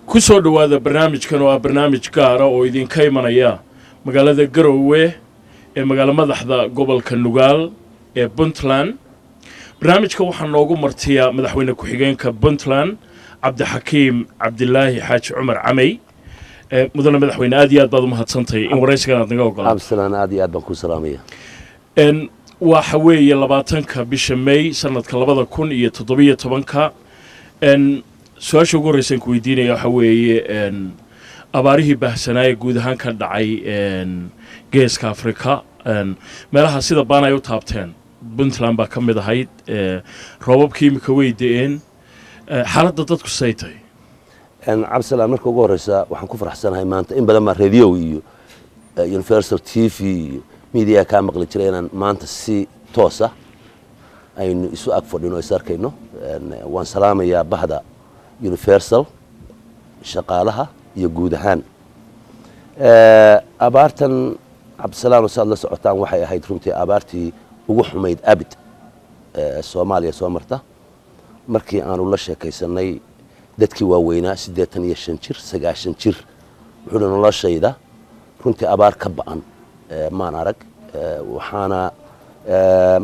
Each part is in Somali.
ku soo dhawaada barnaamijkan oo ah barnaamij gaara oo idinka imanaya magaalada Garowe ee magaalo madaxda gobolka Nugaal ee Puntland. barnaamijka waxaa noogu martiya madaxweyne ku-xigeenka Puntland Cabdixakiim Cabdilaahi Xaaji Cumar Camey. mudane madaxweyne aad iyo aad baad u mahadsantahay in waraysigan aad naga ogolaato. absalaan aad iyo aad baan ku salaamaya. waxa weeye 20ka bisha May sanadka 2017 su-aasha ugu horreysan ku weydiinaya waxa weeye abaarihii baahsanaaye guud ahaan ka dhacay geeska Afrika meelaha sida baan ay u taabteen Puntland baa ka mid ahayd roobabkii imika way da'een xaaladda dadku saytay absalaan marka ugu horeysa waxaan ku faraxsanahay maanta in badan ma radio iyo Universal TV iyo media ka maqli jiray inaan maanta si toos ah aynu isu ag fadhino is arkayno waan salaamayaa bahda Universal shaqaalaha iyo guud ahaan abaartan absalaan oo saad la socotaan waxay ahayd runtii abaartii ugu xumayd abid Soomaaliya soo marta markii aanu la sheekaysanay dadkii waaweynaa 85 jir 90 jir wuxuu noloshayda runtii abaar ka ba'an maan arag waxaana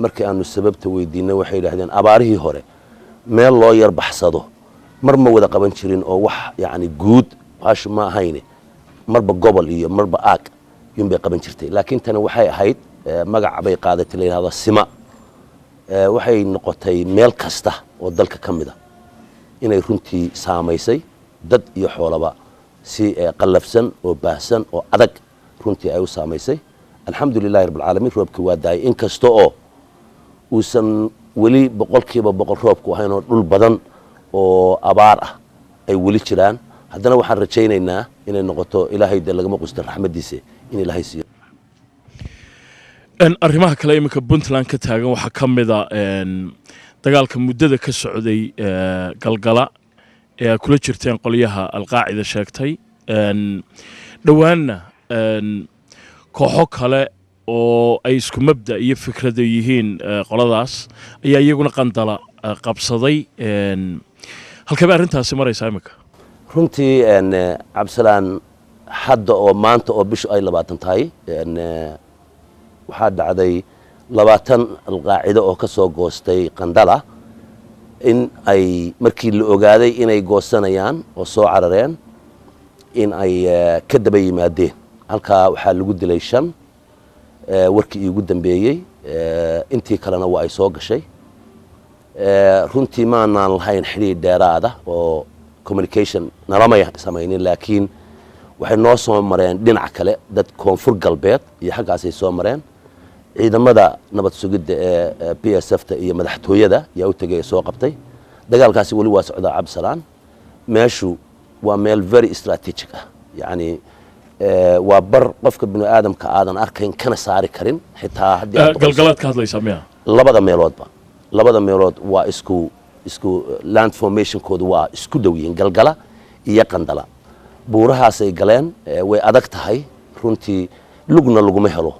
markii aanu sababta weydiinay waxay yiraahdeen abaarihii hore meel loo yar baxsado mar ma wada qaban jirin oo wax yaani guud waxa ma ahayn marba gobol iyo marba aag yumbe qaban jirtay laakiin tan waxay ahayd magac bay qaadatay leeyahay sima waxay noqotay meel kasta oo dalka kamida inay runtii saameysay dad iyo xoolaba si qalafsan oo baahsan oo adag runtii ay u saameysay alxamdulilaahi rabbil caalamiin roobkii waa daay in kasta oo uusan wali boqolkiiba boqol roobku ahayn oo dhul badan oo abaar ah ay wali jiraan haddana waxaan rajaynaynaa inay noqoto ilaahay lagama qusto raxmadiisa in ilaahay siiyo arrimaha kale imika Puntland ka taagan waxa kamida dagaalka muddada ka socday galgala ee kula jirteen qoliyaha alqaacida sheegtay dhawaanna kooxo kale oo ay isku mabda iyo fikrada yihiin qoladaas ayaa iyaguna qandala qabsaday halkaba arrintaasi maraysaa imika runtii absalaan hadda oo maanta oo bishu ay 20 tahay waxaa dhacday 20 alqaacida oo ka soo goostay qandala in ay markii la ogaaday inay goosanayaan oo soo carareen in ay ka daba yimaadeen halka waxaa lagu dilay 5 warkii ugu dambeeyay intii kalena waa ay soo gashay runtii ma aanan lahayn xiriir dheeraad ah oo communication nalama sameeyeen laakiin waxay noo soo mareen dhinac kale dad koonfur galbeed iyo xaggaas ay soo mareen ciidamada nabad sugidda ee PSF-ta iyo madaxtooyada yaa u tagay soo qabtay dagaalkaasi wali waa socda absalaan meeshu waa meel very strategic ah yaani waa bar qofka bini aadamka aadan arkayn kana saari karin xitaa hadii galgalaad ka hadlaysaa miya labada meelood waa isku land formation koodu waa isku dhow yihiin galgala iyo qandala buurahaas ay galeen way adag tahay runtii lugna laguma helo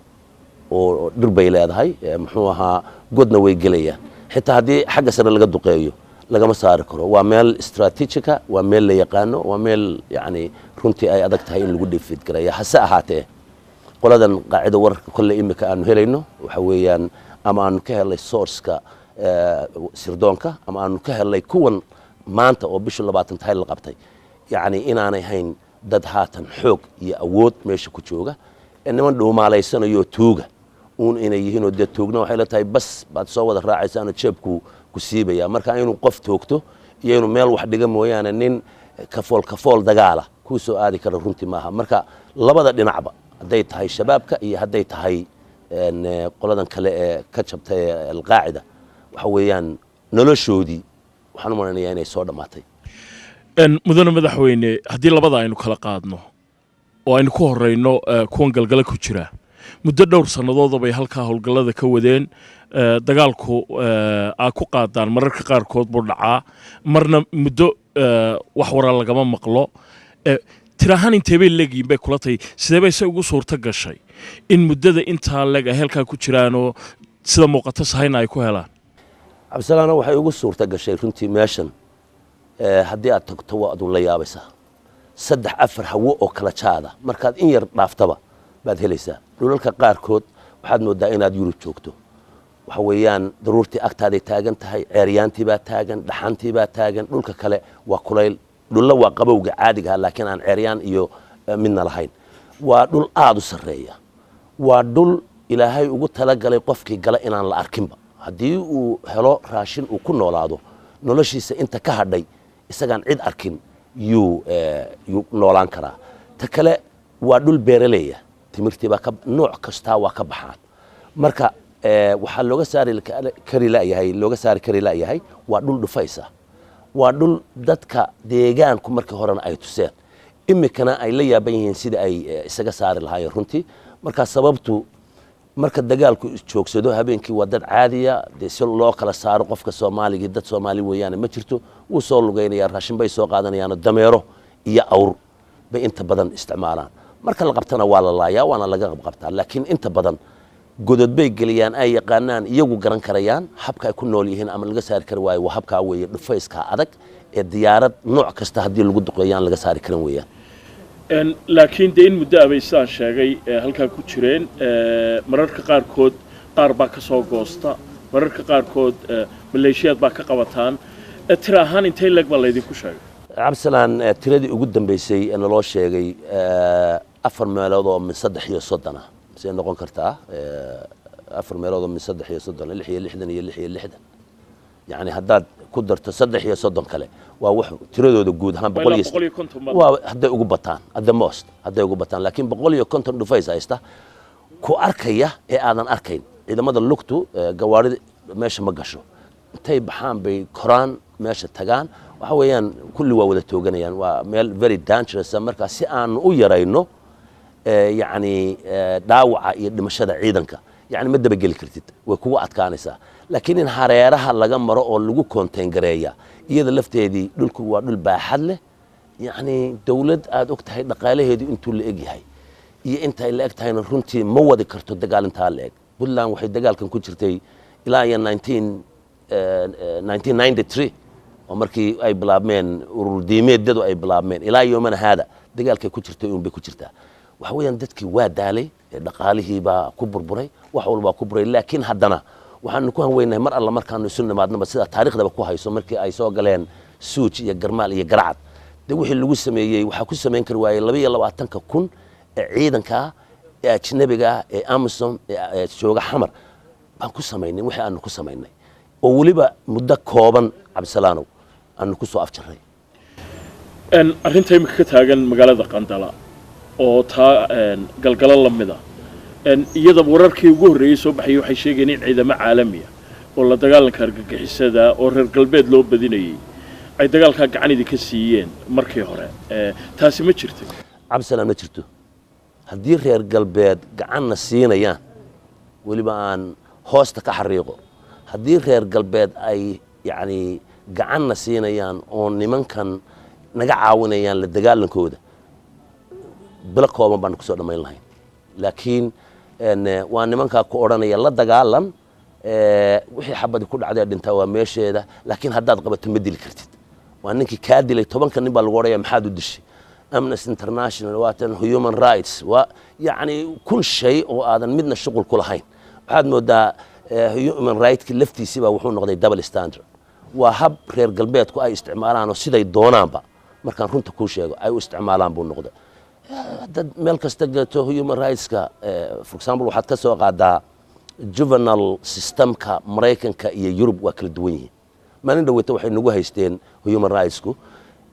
oo dhir bay leedahay muxuu ahaa godna way gelayaan xitaa hadii xagga sare laga duqeeyo lagama saari karo waa meel strategic ah waa meel la yaqaano waa meel yaani runtii ay adag tahay in lagu dhifid gareeyo hase ahaatee qoladan qaacida wararka kulli imika aanu helayno waxa weeyaan ama aanu ka helay source-ka sirdoonka ama aanu ka helay kuwan maanta oo bisha 20 tahay la qabtay yaani inaanay hayn dad haatan xoog iyo awood meesha ku jooga niman dhuumaaleysanayo tuuga inay yihiin oo dad tuugna waxay la tahay bas baad soo wada raacaysaan jeebku ku siibaya marka inuu qof toogto iyo inuu meel wax dhiga mooyaan nin kafool dagaala ku soo aadi kara runtii maaha marka labada dhinacba haday tahay shabaabka iyo haday tahay qoladan kale ee ka jabtay alqaacida waxa weeyaan noloshoodii waxaan u maleynayaa inay soo dhamaatay mudane madaxweyne haddii labada aynu kala qaadno oo aynu ku horeyno kuwan galgala ku jira muddo dhowr sannadood bay halkaa howlgallada ka wadeen dagaalku aa ku qaadaan mararka qaarkood buu dhacaa marna muddo wax waraa lagama maqlo tirahan intee bay leegiin bay kula tahay sidee bay se ugu suurta gashay in muddada intaa leeg ay halkaa ku jiraanoo sida muuqata sahayna ay ku helaan absalaana waxay ugu suurta gashay runtii meeshan haddii aad tagto waa adun la yaabaysaa saddex afar hawo oo kala jaada markaad in yar dhaaftaba baad helaysaa dhulalka qaarkood waxaad moodaa inaad Yurub joogto waxa weeyaan daruurtii agtaaday taagan tahay ceeryaantii baa taagan dhaxantii baa taagan dhulka kale waa kulayl dhulla waa qabowga caadiga ah laakiin aan ceeryaan iyo midna lahayn waa dhul aad u sareeya waa dhul ilaahay ugu talagalay qofkii gala inaan la arkinba haddii uu helo raashin uu ku noolaado noloshiisa inta ka hadhay isagaan cid arkin yuu noolaan karaa ta kale waa dhul beeraleeya timirtii baa nooc kastaa waa ka baxaan marka waxaa looga saari kari laayahay waa dhul dhufaysa waa dhul dadka deegaanku markii horena ay tuseen imikana ay la yaaban yihiin sida ay isaga saari lahaayeen runtii marka sababtu marka dagaalku joogsado habeenkii waa dad caadiya si loo kala saaro qofka Soomaaliga dad Soomaali weeyaan ma jirto uu soo lugeynaya raashin bay soo qaadanayaan dameero iyo awr bay inta badan isticmaalaan marka la qabtana waa la laayaa waana laga qabtaa laakiin inta badan godad bay galiyaan ay yaqaanaan iyagu garan karayaan habka ay ku nool yihiin ama laga saari kar waayo waa habka weeye dhufayska adag ee diyaarad nooc kasta hadii lagu duqeeyaan laga saari karan weeyaan laakiin in muddo abaysaan sheegay halka ku jireen mararka qaarkood qaar baa ka soo goosta mararka qaarkood maleeshiyad baa ka qabataan tira ahaan intee lag baa laydinku sheegay Cabsalaan tiradii ugu dambeysay ee loo sheegay 4 meelood oo min 3 iyo 30 si noqon kartaa 4 meelood oo min 3 iyo 30 6 iyo 60 iyo 6 iyo 60 يعني هداد كدرت صدح يا صدق كله ووح تردو جود هم بقول هدا يجوا بطان هدا موست هدا يجوا بطان لكن بقول يكون تندفايز أيسته كو أركية أذن أركين إذا ما دلقتوا جوارد ماشي مقشوا تيب حام بكران ماشي تجان وحويان كل وودة توجنيان وميل very dangerous مركز سأن ويرينه يعني داوعة يدمشى عيدنك يعني مدة بقول كرتيت وكوات كانسة لكن إن حريرها لقى مرة لجو كونتينجرية إذا لفت هذه دول كوا دول بحله يعني دولة أدوكت هاي دقالة هذه أنتوا اللي إجي هاي أنت اللي أكت هاي نرنتي مواد كرتو دقال أنت هالك بقول واحد دقال كان كنترتي إلى 1993 ومركي أي بلابمين ورديميت ددو أي بلابمين إلى يومنا هذا دقال كان كنترتي يوم بكنترته وحويا دتكي وادالي دقاله با كبر بري وحول با كبري لكن هدنا waxaan ku hanweynay mar alla markaan isu nimaadnaba sida taariikhdaba ku hayso markii ay soo galeen suuj iyo garmaal iyo garacad wixii lagu sameeyay waxa ku sameyn kar waayay 22,000 ciidanka ajnabiga Amazon jooga xamar baan ku sameynay wixii aan ku sameynay oo waliba muddo kooban Cabdisalaanow aan ku soo afjarnay arrinta imika ka taagan magaalada Qandala oo taa galgala lamida iyada wararkii ugu horeeyay soo baxay waxay sheegeen in ciidamo caalami ah oo la dagaalanka argagixisada oo reer galbeed loo badinayay ay dagaalka gacanidi ka siiyeen markii hore taasi ma jirto Cabdisalaam ma jirto haddii reer galbeed gacanna siinayaan waliba aan hoosta ka xariiqo haddii reer galbeed ay yani gacanna siinayaan oo nimankan naga caawinayaan la dagaalankooda bila kooban baan ku soo dhamayn lahayn laakiin waa nimanka ku oranaya la dagaalan wixii xabadi ku dhacday dhinta waa meesheeda laakiin haddaad qabato ma dili kartid waa ninkii ka dilay 10 nin baa lagu oraya maxaad u dishay Amnesty International waatan human rights wa yani kun shay oo aadan midna shaqul ku lahayn waxaad moodaa human rights laftiisi baa wuxuu noqday double standard waa hab reer galbeedku ay isticmaalaan oo siday doonaanba markaan runta ku sheego ay u isticmaalaan buu noqday dad meel kasta gato human rights ka for example waxaad ka soo qaadaa juvenile systemka Mareykanka iyo Yurub waa kala duwan yihiin maalin dhaweyta waxay nagu haysteen human rights ku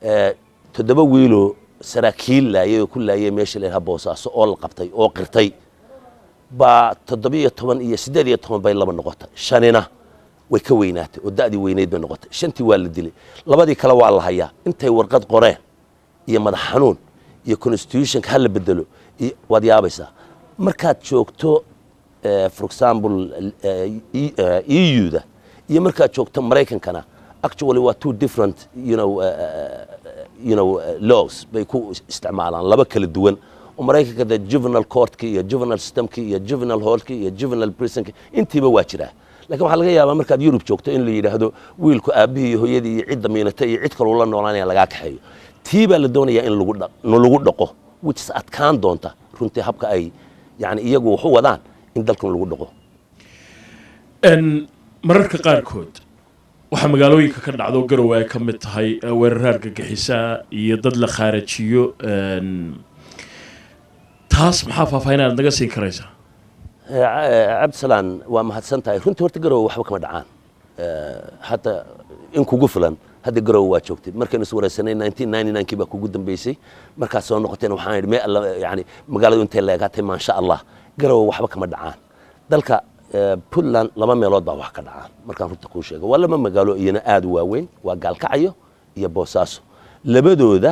7 wiilo saraakiil laayay ku laayay meesha la Boosaaso oo la qabtay oo qirtay ba 17 iyo 18 bay laba noqotay shanina way ka weynaatay oo daadii weyneed bay noqotay shantii waa la dilay labadii kale waa la hayaa intay warqad qoreen iyo madax xanuun iyo constitution hal bedelo wad yaabaysa markaad joogto for example EU da iyo markaad joogto Mareykankana actually waa two different laws bay ku isticmaalaan laba kala duwan oo Mareykanka da juvenile court iyo juvenile system iyo juvenile hall iyo juvenile prison intiiba waa jira laakiin waxa laga yaabaa markaad Yurub joogto in la yiraahdo wiilku aabihi iyo hooyadii iyo cid damiinata iyo cid kale la noolaanaya laga kaxeeyo تيبا لدونيا إن لغو دقو which is أتكان دونتا runtii habka ay yani iyagu wuxu wadaan in dalkan lagu dhaqo mararka qaarkood waxa magaalooyinka ka dhacdo Garowe ay ka mid tahay weerar gagixisa iyo dad la khaarajiyo taas maxaa faahfaahinad naga siin karaysa Absalan waa mahadsantahay runtii horta Garowe waxba kama dhacaan hatta in kugu filan hadda Garowe waa joogtay markaynu is wareysanay 1999 baa kugu dambeysay markaas soo noqoteen waxaan idhi yani magaaladu intee leegaatay ma sha Allah Garowe waxba kama dhacaan dalka Puntland laba meelood baa wax ka dhacaan markaan runta ku sheego waa lama magaalo iyana aad u waaweyn waa Gaalkacyo iyo Boosaaso labadooda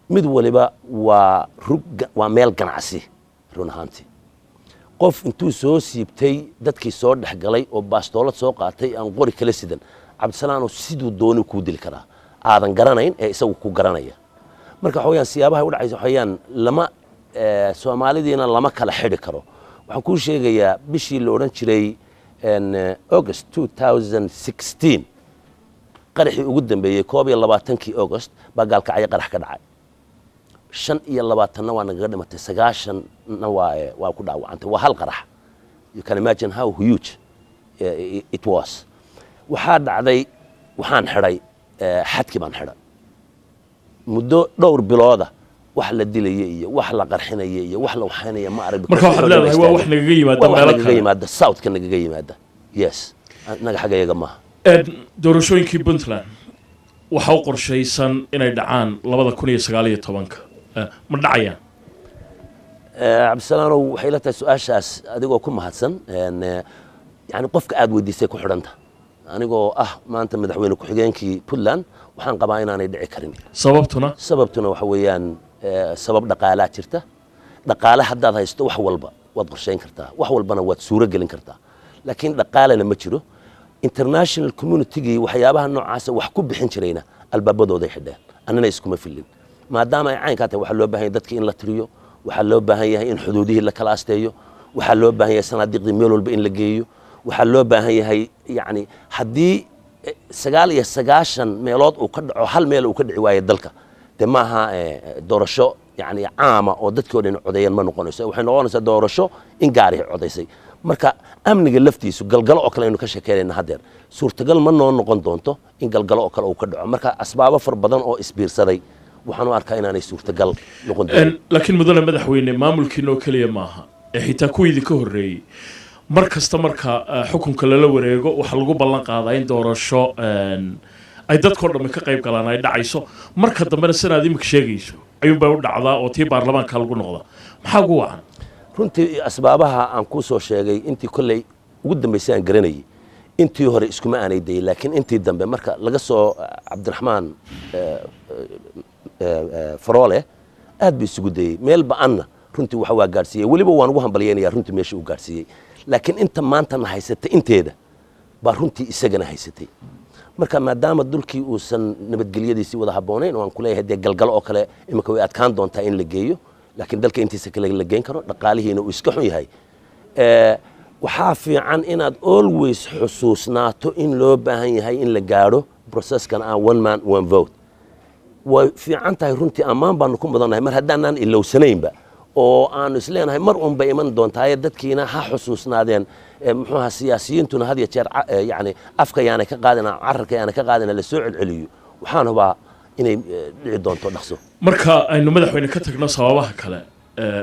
mid waliba waa meel ganacsi run ahaantii qof intuu soo siibtay dadkii soo dhaxgalay oo baastoolad soo qaatay aan qori kala sidan Cabdisalaano sidoo dooni ku dil karaa aadan garanayn ee isagu ku garanaya marka xooyaan siyaabaha u dhacaysa xooyaan lama Soomaalidiina lama kala xidhi karo waxaan ku sheegayaa bishii la oran jiray August 2016 qaraxii ugu dambeeyay 22kii August baa Gaalkacyo qarax ka dhacay 25 waa naga dhimatay 9 waa ku dhaawacantay waa hal qarax you can imagine how huge it was waxaa dhacday waxaan xiray xadkii baan xiray muddo dhowr bilooda wax la dilayay iyo wax la qarxinayay iyo wax la waxaynaya ma arag marka waxa leedahay waa wax naga yimaada meel naga yimaada south ka naga yimaada yes naga xagayaga ma doorashooyinkii Puntland waxa uu qorshaysan inay dhacaan 2019 ma dhacayaan Cabdisalaano waxay la tahay su'aashaas adigoo ku mahadsan yani qofka aad weydiisay ku xidhanta anigoo maanta madaxweyne ku xigeenkii Puntland waxaan qabaa inaanay dhici karin sababtuna waxa weeyaan sabab dhaqaalaha jirta dhaqaale haddaad haysto wax walba waad qorsheyn kartaa wax walbana waad suuro gelin kartaa laakiin dhaqaalena ma jiro international community waxyaabaha noocaas wax ku bixin jirayna albaabadooda xidheen annana iskuma filin maadaama ay caynka tahay waxa loo baahan yahay dadka in la tiriyo waxa loo baahan yahay in xuduudihii la kala asteeyo waxa loo baahan yahay sanaadiiqdii meel walba in la geeyo waxa loo baahan yahay yani haddii 99 meelood uu ka dhaco hal meel uu ka dhici waayo dalka de maaha doorasho yani caama oo dadkii oo dhan codeeyeen ma noqonayso waxay noqonaysaa doorasho in gaari codeysay marka amniga laftiisu galgalo oo kale aynu ka sheekeynayna hadeer suurtagal ma noqon doonto in galgalo oo kale uu ka dhaco marka asbaabo far badan oo isbiirsaday waxaan u arkaa inaanay suurtagal noqon doonin laakiin mudane madaxweyne maamulkiina oo kaliya maaha xitaa kuwii ka horeeyay markasta marka xukunka lala wareego waxa lagu ballan qaadaa in doorasho ay dadkoo dhan ka qayb galaan ay dhacayso marka dambena sanaad imika sheegayso ayuu baa u dhacdaa oo tii baarlamaanka lagu noqda maxaa ugu wacan runtii asbaabaha aan ku soo sheegay intii kolley ugu dambeysay aan garanayay intii hore iskuma aanay day laakiin intii dambe marka laga soo Cabdiraxmaan Faroole aad bi isugu dayay meel ba'anna runtii waxa waa gaarsiiyay waliba waan ugu hambalyeynaya runtii meesha uu gaarsiiyay laakiin inta maanta na haysatay inteeda baa runtii isagana haysatay marka maadaama dulkii uusan nabadgelyadiisii wada haboonayn oo aan ku leeyahay dee galgalo oo kale imika way adkaan doontaa in la geeyo laakiin dalka intiisa kale la geyn karo dhaqaalihiina uu iska xun yahay waxaa fiican inaad always xusuusnaato in loo baahan yahay in la gaadho processkan one man one vote way fiican tahay runtii ammaan baanu ku mudannahay mar haddaanaan ilowsanaynba oo aanu isleenahay mar un bay iman doontaa dadkiina ha xusuusnaadeen muxuu ahaa siyaasiyiintuna had iyo jeer yani afka yaanay ka qaadina cararka yaanay ka qaadina la soo celceliyo waxaan hubaa inay dhici doonto dhaqso marka aynu madaxweyne ka tagno sababaha kale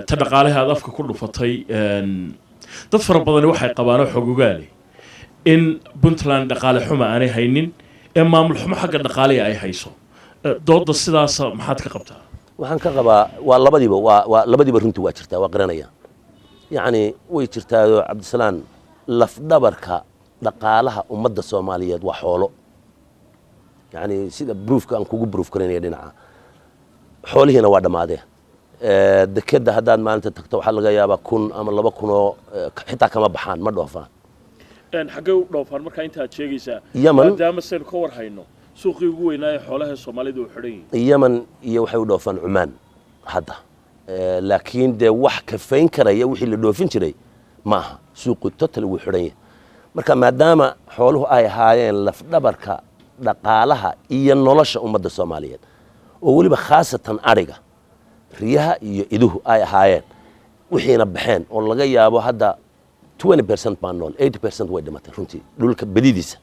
ta dhaqaalaha aad afka ku dhufatay dad fara badan waxay qabaan xogogaale in Puntland dhaqaale xuma aanay haynin ee maamul xumo xagga dhaqaalaha ay hayso dooda sidaas maxaad ka qabtaa waxaan ka qabaa waa labadiiba runtii waa jirtaa waa qiranaya yani way jirtaa Cabdisalaan laf dhabarka dhaqaalaha ummadda Soomaaliyeed waa xoolo yani sida proofka aan kugu proof karinay dhinaca xoolihiina waa dhamaadeen dekada haddaad maalinta tagto waxa laga yaabaa 1 ama 2 oo xitaa kama baxaan ma dhoofaan xagee u dhoofaan marka inta aad sheegaysaa maadaama seen ka war hayno suuqii ugu weynaa xoolaha Soomaalidu u xidhan yihiin Yemen iyo waxay u dhoofaan Cumaan hadda laakiin de wax ka fayn karaya wixii la dhoofin jiray maaha suuqu total uu xidhan yahay marka maadaama xooluhu ay ahaayeen laf dhabarka dhaqaalaha iyo nolosha ummadda Soomaaliyeed oo weliba khaasatan ariga riyaha iyo iduhu ay ahaayeen wixiina baxeen oo laga yaabo hadda 20% baan nool 80% way dhimatay runtii dhulka badidiisa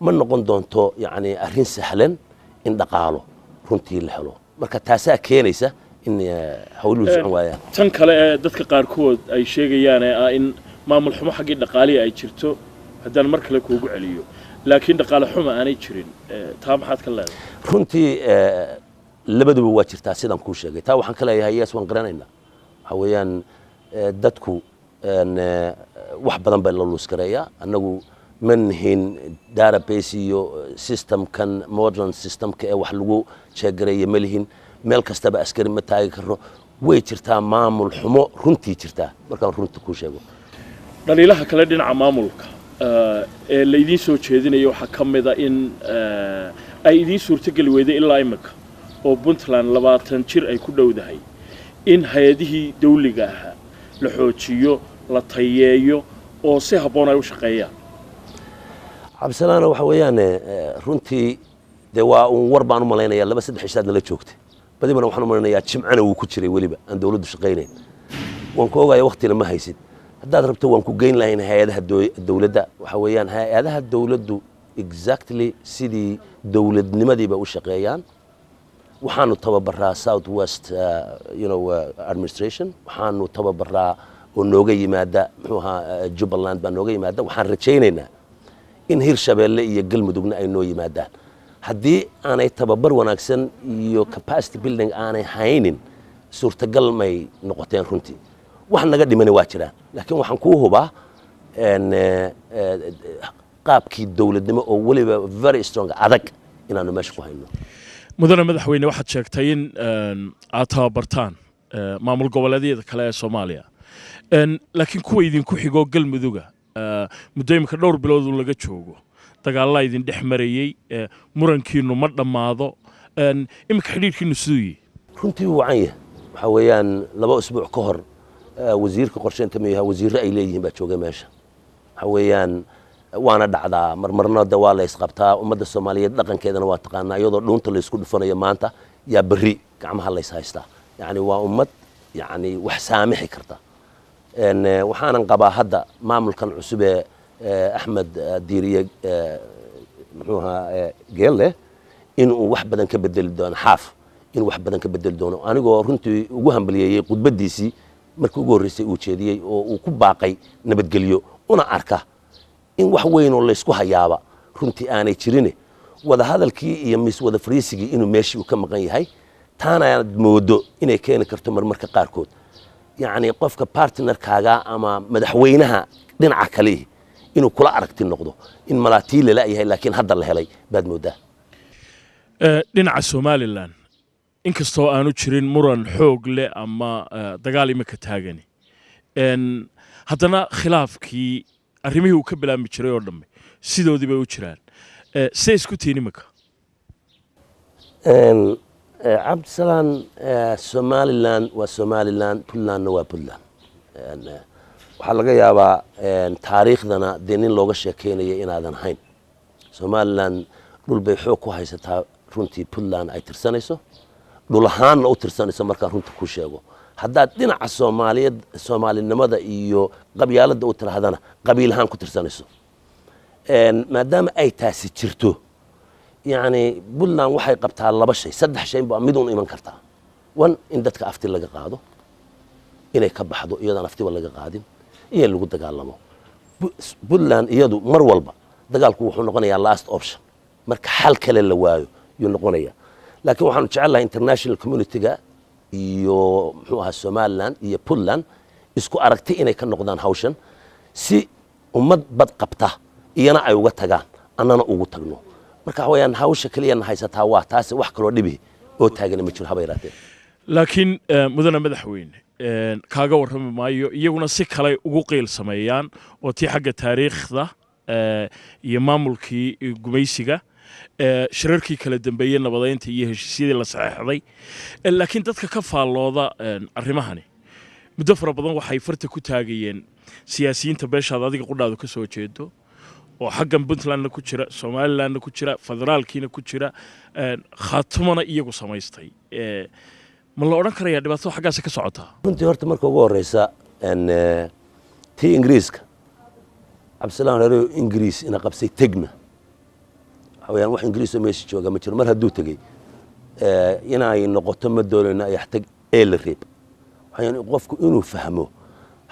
ma noqon doonto yani arrin sahlan in dhaqaalo runtii la helo marka taasaa keenaysa in hawluhu socon waayaan tan kale ee dadka qaarkood ay sheegayaan in maamul xumo xaggii dhaqaalihi ay jirto haddaan mar kale kuugu celiyo laakiin dhaqaale xumo aanay jirin taa maxaad ka leedahay runtii labaduba waa jirtaa sidaan kuu sheegay taa waxaan ka leeyahay yes waan garanaynaa waxa weeyaan dadku wax badan baa la luuskareeyaa annagu ma nihin database iyo systemkan modern systemka ee wax lagu sheegareeya ma lihin meel kastaba askari ma taagi karno way jirtaa maamul xumo runtii jirtaa markaan runta kuu sheego dhaliilaha kale dhinaca maamulka ee la idiin soo jeedinayo waxaa ka mid a in ay idiin suurtogeli weyday ilaa imika oo puntland 20 jir ay ku dhowdahay in hay-adihii dawliga ahaa la xoojiyo la tayeeyo oo si habboon ay u shaqeeyaan cabdisalaana waxa weeyaan runtii dee waa un war baan u malaynayaa 2-3 cishaad nala joogtay badibana waxaan u malaynayaa jimcana wuu ku jiray weliba aan dawladdu shaqaynayn waan ku ogaaya waqtina ma haysid haddaad rabto waan ku geyn lahayn hay-adaha dawladda waxa weeyaan hay-adaha dawladdu exactly sidii dawladnimadiiba u shaqeeyaan waxaanu tababaraa south west administration waxaanu tababaraa oo nooga yimaada muxuu ahaa jubbaland baa nooga yimaada waxaan rajaynaynaa in hirshabeelle iyo galmudugna ay noo yimaadaan haddii aanay tababar wanaagsan iyo capacity building aanay haynin suurtagal may noqoteen runtii wax naga dhimani waa jiraan laakiin waxaan kuu hubaa qaabkii dawladnimo oo weliba very strong adag inaanu meesha ku hayno mudane madaxweyne waxaad sheegtay in aad tababartaan maamul goboleedyada kale ee Soomaaliya laakiin kuwa idinku xigo galmuduga muddo imika dhowr bilood laga joogo dagaalla idin dhex marayay murankiinu ma dhammaado imika xidhiidhkiinu siduu yahay runtii wuu wacan yahay waxa weeyaan 2 usbuuc ka hor wasiirka qorsheynta miyaha wasiirro ay leeyihiin baa joogay meesha waxa weeyaan waana dhacdaa marmarna waa la isqabtaa ummadda Soomaaliyeed dhaqankeedana waa taqaanaa iyadoo dhuunta la isku dhufanayo maanta yaa berri gacmaha la is haystaa yani waa ummad yani wax saamixi karta waxaanan qabaa hadda maamulkan cusub ee Axmed Diiriye muxuu ahaa geelle inuu wax badan ka bedeli doono xaaf in wax badan ka bedeli doono anigoo runtii ugu hambaliyay qudbadiisii markii ugu horeysay uu jeediyay oo uu ku baaqay nabadgelyo una arka in wax weyn oo la isku hayaaba runtii aanay jirin wada hadalkii iyo mis wada fariisigii inuu meeshii uu ka maqan yahay taana aad moodo inay keeni karto marmarka qaarkood yani qofka partnerkaaga ama madaxweynaha dhinaca kale inuu kula aragti noqdo in malaatii la yahay laakiin hadda la helay baad moodaa dhinaca Somaliland inkastoo aanu jirin muran xoog leh ama dagaal imika taagani haddana khilaafkii arrimihii uu ka bilaabmi jiray oo dhambe sidoodii bay u jiraan see isku tihiin imika cabdisalaan Somaliland waa Somaliland Puntlandna waa Puntland waxaa laga yaabaa taariikhdana dee nin looga sheekeynaya inaadan hayn Somaliland dhul bay xoog ku haysataa runtii Puntland ay tirsanayso dhul ahaanna u tirsanayso markaan runta ku sheego haddaad dhinaca Soomaalinimada iyo qabyaaladda u tirahdana qabiil ahaan ku tirsanayso maadaama ay taasi jirto yani Puntland waxay qabtaa 2 shay 3 shay baa mid uun iman kartaa in dadka afti laga qaado inay ka baxdo iyadana aftiba laga qaadin iyo lagu dagaalamo Puntland iyadu mar walba dagaalku wuxuu noqonayaa last option marka xal kale la waayo yuu noqonayaa laakiin waxaan jecelahay international community-ga iyo muxuu ahaa Somaliland iyo Puntland isku aragti inay ka noqdaan hawshan si ummad bad qabta iyana ay uga tagaan annana ugu tagno marka hawayaan hawsha kaliya haysataa waa taas wax kale oo dhibi oo taagan ma jiro haba yaraatee laakiin mudane madaxweyne kaaga warrami maayo iyaguna si kale ugu qeyl sameeyaan oo tii xagga taariikhda iyo maamulkii gumaysiga shirarkii kala dambeeyay nabadeynta iyo heshiisyadii la saxeexday laakiin dadka ka faallooda arrimahani muddo fara badan waxay farta ku taagayeen siyaasiyiinta beeshaada adiga qudhaadu ka soo jeedo oo xaggan puntlandna ku jira somalilandna ku jira federaalkiina ku jira khaatumana iyagu samaystay ma la odhan karayaa dhibaatada xaggaasi ka socotaa runtii horta marka ugu horreysa tii ingiriiska cabdisalaan reero ingiriis ina qabsay tegna waxa weeyaan wax ingiriisoo meesha jooga ma jiro mar hadduu tegey inay noqoto ma doonayno ayaxtag ee la reeb waxayaan qofku inuu fahmo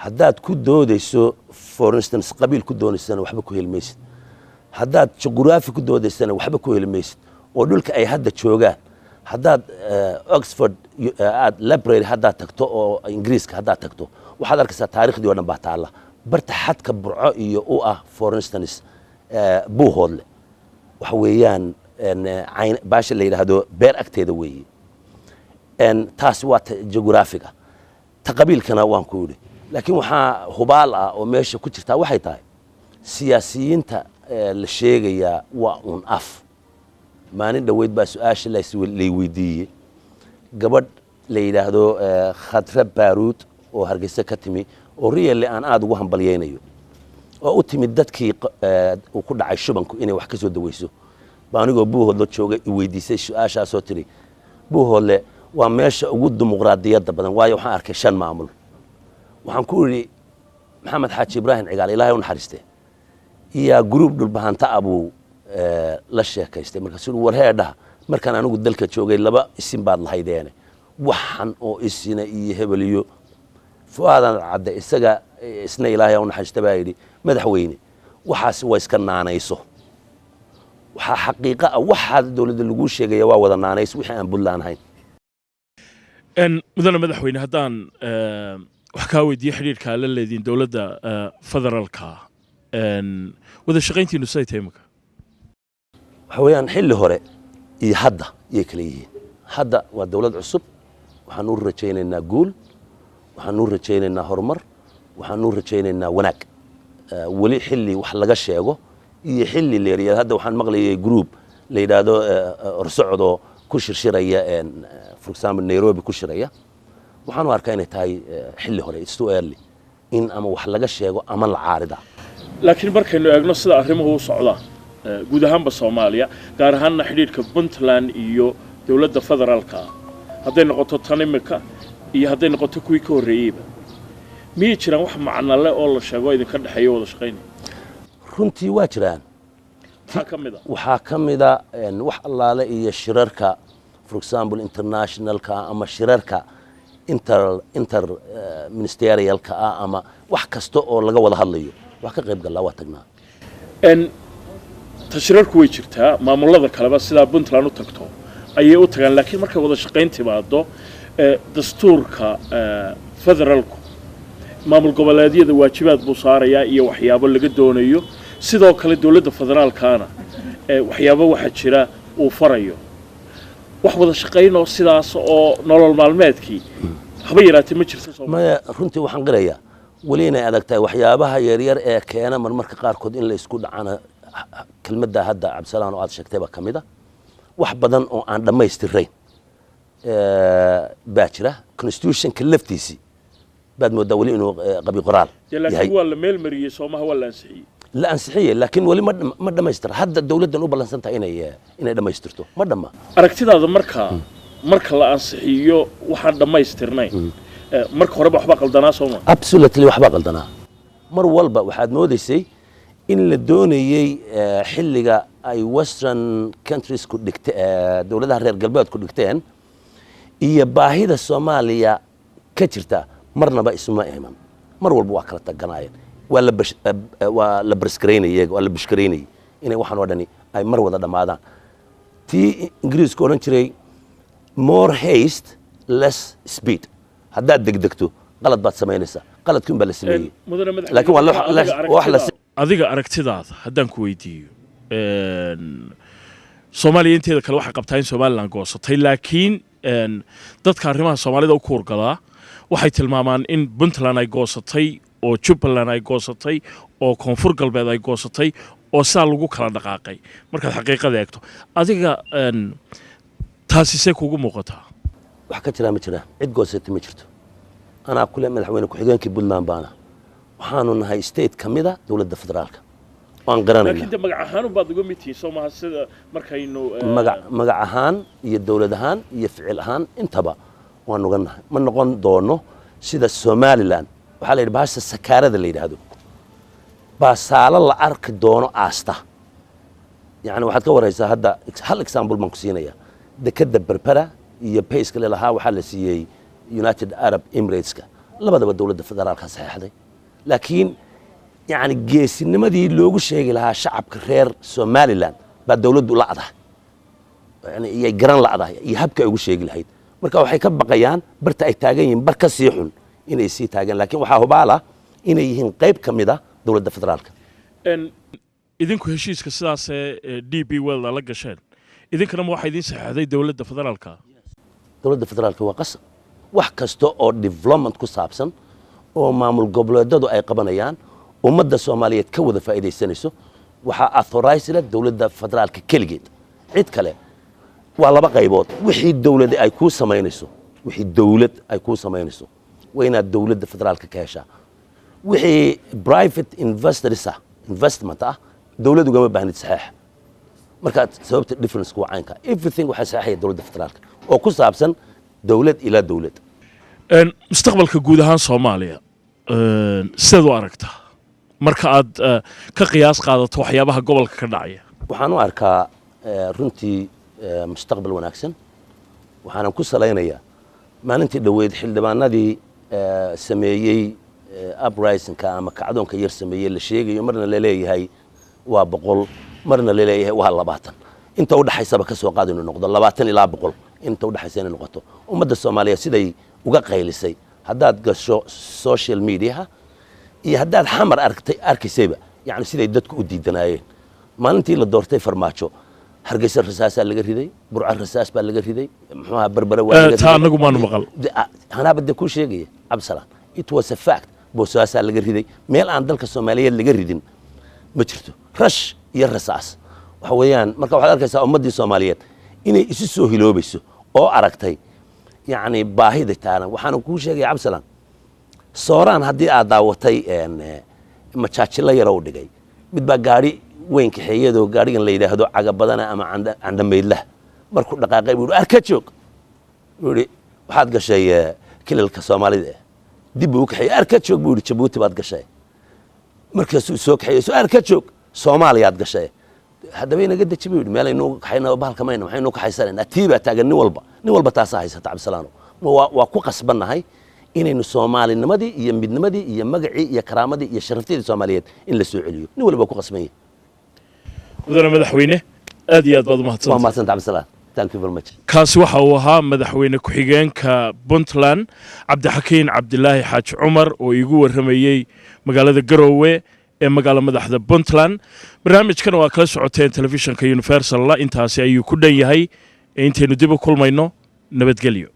haddaad ku doodayso for instance qabiil ku doonaysana waxba ku heli maysid haddaad juquraafi ku doodaysana waxba ku heli maysid oo dhulka ay hadda joogaan haddaad oxford aad library haddaad tagto oo ingiriiska haddaad tagto waxaad arkaysaa taariikhdii oo dhan baa taalla barta xadka burco iyo u ah for instance buuhoodle waxa weeyaan baasha la yidhaahdo beer agteeda weeye taasi waa juquraafiga ta qabiilkana waan ku yidhi laakiin waxaa hubaal ah oo meesha ku jirtaa waxay tahay siyaasiyiinta la sheegayaa waa un af maalin dhoweyd baa su-aasha lay weydiiyey gabadh la yidhaahdo khadra baaruud oo hargeysa ka timi oo riyale aan aada ugu hambalyaynayo oo u timid dadkii uu ku dhacay shubanku inay wax ka soo daweyso baa anigoo buuhoodle joogay i weydiisay su-aashaasoo tidhi buuhoodle waa meesha ugu dimuqraadiyadda badan waayo waxaan arkay 5 maamul waxaan ku idhi maxamed xaaji ibraahim cigaal ilaahay u naxariistee iyo gruub dhulbahanta abuu la sheekaystay markaasuu warheedhaha markaan anigu dalka joogay 2 isin baad lahaydeene waxan oo isina iyo hebeliyo fu'aadan cadde isaga isna ilaahay u naxariista baa yidhi madaxweyne waxaas waa iska naanayso waxaa xaqiiqa ah waxaa dowladda lagu sheegaya waa wada naanays wixii aan buntland ahayn mudane madaxweyne haddaan wax kaa weydiiye xidhiirkaa la leediin dowladda federaalka wada shaqayntiinu siday tahay imika waxa weeyaan xilli hore iyo hadda yay kala yihiin hadda waa dowlad cusub waxaan u rajaynaynaa guul waxaan u rajaynaynaa horumar waxaan u rajaynaynaa wanaag weli xilli wax laga sheego iyo xilli leeriya hadda waxaan maqlayay group la yidhaahdo orsocodoo ku shirshiraya for example Nairobi ku shiraya waxaan u arkaa inay tahay xilli hore it's too early in ama wax laga sheego ama la caarida laakiin markaynu eegno sida arrimuhu u socdaan guud ahaanba Soomaaliya gaar ahaanna xidhiidhka Puntland iyo dowladda federaalka hadday noqoto tan imika iyo hadday noqoto kuwii ka horreeyayba miyay jiraan wax macno leh oo la sheego idinka dhexeeyo wada shaqaynaya runtii waa jiraan waxaa ka mida wax allaale iyo shirarka for example internationalka ama shirarka inter ministerialka ama wax kasta oo laga wada hadlayo wax ka qayb galaa waa tagnaa tashirarku way jirtaa maamulada kaleba sidaa Puntland u tagto ayay u tagaan laakiin markay wada shaqayn timaado dastuurka federaalku maamul goboleedyada waajibaad buu saarayaa iyo waxyaabo laga doonayo sidoo kale dowladda federaalkaana waxyaabo waxa jira uu farayo wax wada shaqaynoo sidaas oo nolol maalmeedkii haba yaraatee ma jirto Soomaaliya runtii waxaan qirayaa wali inay adag tahay waxyaabaha yaryar ee keena marmarka qaarkood in la isku dhacana kelmadda hadda cabdisalaan oo aad sheegtay baa ka mid ah wax badan oo aan dhammaystirayn baa jira constitutionka laftiisii baad moodaa weli inuu qabi qoraal yahay waa la meel mariyay Soomaha waa la ansixiyay la ansixiyay laakiin wali ma dhamaystir hadda dawladdan u ballansan tahay inay dhamaystirto ma dhama aragtidaada marka la ansixiyo waxaan dhamaystirnay marka hore waxba qaldanaa Soomaa absolutely waxba qaldanaa mar walba waxaad moodaysay in la doonayay xilliga ay western countries ku dhigtay dawladaha reer galbeed ku dhigteen iyo baahida Soomaaliya ka jirta marnaba isma iman mar walba waa kala taganaayeen waa la briskraynayay waa la bishkraynayay inay waxaan oo dhani ay mar wada dhamaadaan tii ingiriisku oran jiray more haste less speed haddaad degdegto qalad baad samaynaysaa qaladkii un baa la sameeyey laakiin wax la adiga aragtidaada haddaan ku weydiiyo Soomaaliya inteeda kale waxa qabtaa in Somaliland goosatay laakiin dadka arrimaha Soomaalida u kuurgalaa waxay tilmaamaan in Puntland ay goosatay oo Jubaland ay goosatay oo koonfur galbeed ay goosatay oo saa lagu kala dhaqaaqay markaad xaqiiqada eegto adiga taasi see kugu muuqataa wax ka jira ma jira cid goosatay ma jirto anaa kule madaxweyne ku-xigeenkii Puntland baana waxaanu nahay state kamida dowladda federaalka waan garanayna laakiin de magac ahaan baad uga mid tihiin Soomaaliya sida markaynu magac ahaan iyo dawlad ahaan iyo ficil ahaan intaba waan uga nahay ma noqon doono sida Somaliland waxa la yiraahdaa baasha sakaarada la yiraahdo baasaala la arki doono aasta yani waxaad ka waraysaa hadda hal example man ku siinaya dekada Berbera iyo payska leelaha waxa la siiyay United Arab Emirates-ka labadaba dawladda federaalka saxeexday laakiin يعني geesinimadii loogu sheegi lahaa shacabka reer Somaliland ba dawladdu la adag yani ay garan la adag iyo habka ay ugu sheegi lahayd marka waxay ka baqayaan barta ay taagan yihiin bar ka sii xun inay sii taagan laakiin waxa hubaala inay yihiin qayb kamid ah dawladda federaalka idinku heshiiska sidaas ee DP World la gasheen idinkana ma waxa idin saxeexday dawladda federaalka waa qasab wax kasta oo development ku saabsan oo maamul goboleedyadu ay qabanayaan ummadda Soomaaliyeed ka wada faa'iideysanayso waxa authorize dawladda federaalka kaligeed cid kale waa laba qaybood wixii dawladda ay ku sameynayso wayna dawladda federaalka ka heshaa wixii private investment dawladdu gama baahnid saxiix marka sababta difference ku caynka everything waxa saxiixay dawladda federaalka oo ku saabsan dawlad ila dawlad mustaqbalka guud ahaan Soomaaliya sidoo aragta marka aad ka qiyaas qaadato waxyaabaha gobolka ka dhacaya waxaan u arkaa runtii mustaqbal wanaagsan waxaan ku saleynayaa maalintii dhaweyd xildhibaanadii sameeyay uprising-ka ama kacdoonka yar sameeyay la sheegayo marna la leeyahay waa 100 marna la leeyahay waa 20 inta u dhaxaysaba ka soo qaad inuu noqdo 20 ilaa 100 inta u dhaxaysa inay noqoto ummadda Soomaaliyeed siday uga qaylisay haddaad gasho social media iyo haddaad xamar arkaysayba yani siday dadku u diidanaayeen maalintii la doortay farmaajo hargeysa rasaas laga riday burca rasaas baa laga riday muxuu Berbera waa laga taa anagu ma maqal ana bad ku sheegay Absalaan it was a fact boosaas laga riday meel aan dalka Soomaaliyeed laga ridin ma jirto rash iyo rasaas waxa weeyaan marka waxaad arkaysaa ummadii Soomaaliyeed inay isu soo hiloobayso oo aragtay يعني باهيده تانا waxaan ku sheegay Absalaan sooraan hadii aad daawatay machaachila yar oo dhigay mid ba gaari weyn ka xeeyado gaarigan la yiraahdo caga badana ama canda meydlah markuu dhaqaaqay buu arka joog wuri waxaad gashay kilalka Soomaalida dib uu ka xeey arka joog buu Djibouti baad gashay markaas uu soo kaxeeyo arka joog Soomaaliyaad gashay hadaba inaga dajibay meel aynu xayna bahalka mayna waxaynu ka xaysanaa tiiba taagan nin walba taas haysata Absalaan waa ku qasbanahay inaynu Soomaalinimadii iyo midnimadii iyo magacii iyo karaamadii iyo sharaftii Soomaaliyeed in la soo celiyo nin walba ku qasbanyahay wadana madaxweyne aad iyo aad baad mahadsantahay Absalaan thank you very much kaasi waxa uu ahaa madaxweyne ku xigeenka Puntland Cabdixakiin Cabdilaahi Xaaji Cumar oo igu waramayay magaalada Garowe ee magaalada madaxda Puntland barnaamijkan waa kala socoteen telefishinka Universal la intaasi ayuu ku dhan yahay intaynu dib u kulmayno nabadgelyo